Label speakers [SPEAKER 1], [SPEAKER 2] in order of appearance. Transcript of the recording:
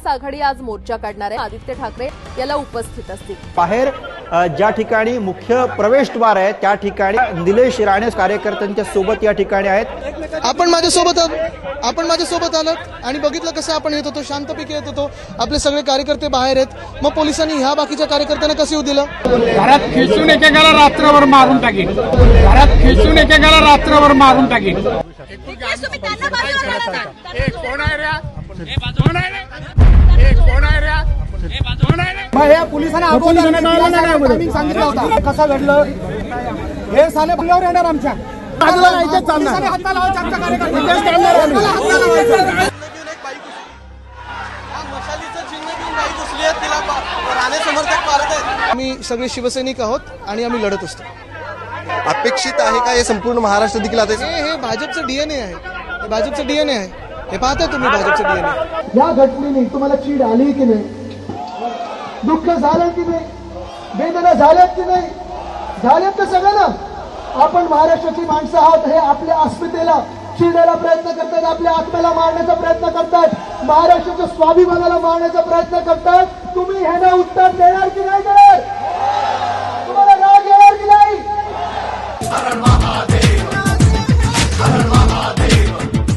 [SPEAKER 1] महाविकास आघाडी आज मोर्चा काढणार आहे। आदित्य ठाकरे याला उपस्थित असतील।
[SPEAKER 2] बाहेर ज्या ठिकाणी मुख्य प्रवेशद्वार आहे त्या ठिकाणी निलेश राणे कार्यकर्त्यांच्या सोबत या ठिकाणी आहेत।
[SPEAKER 3] आपण माझ्यासोबत आलात आणि बघितलं कसं आपण येत होतो, शांतपैकी येत होतो। आपले सगळे कार्यकर्ते बाहेर आहेत, मग पोलिसांनी ह्या बाकीच्या कार्यकर्त्यांना कसं येऊ दिलं?
[SPEAKER 4] घरात खेचून एकेकाला रात्रभर मारून टाकेल, घरात खेचून एकेकाला रात्रभर मारून टाकेल।
[SPEAKER 5] सांगितलं होता कसं घडलं हे साले बोलावर येणार आमच्या
[SPEAKER 3] आम्ही सगळे शिवसैनिक आहोत आणि आम्ही लढत असतो।
[SPEAKER 6] अपेक्षित आहे का हे संपूर्ण महाराष्ट्र देखील आता
[SPEAKER 3] हे भाजपचं डीएनए आहे, हे भाजपचं डीएनए आहे, हे पाहताय तुम्ही भाजपचं डीएनए।
[SPEAKER 5] या घटनेने तुम्हाला चीड आली की नाही, दुःख झालं की नाही, वेदना झाल्यात की नाही? झाल्यात तर सगळ्यांना। आपण महाराष्ट्राची माणसं आहोत, हे आपल्या अस्मितेला चिरण्याला प्रयत्न करतात, आपल्या आत्म्याला मारण्याचा प्रयत्न करतात, महाराष्ट्राच्या स्वाभिमानाला मारण्याचा प्रयत्न करतात। तुम्ही ह्यांना उत्तर देणार की नाही?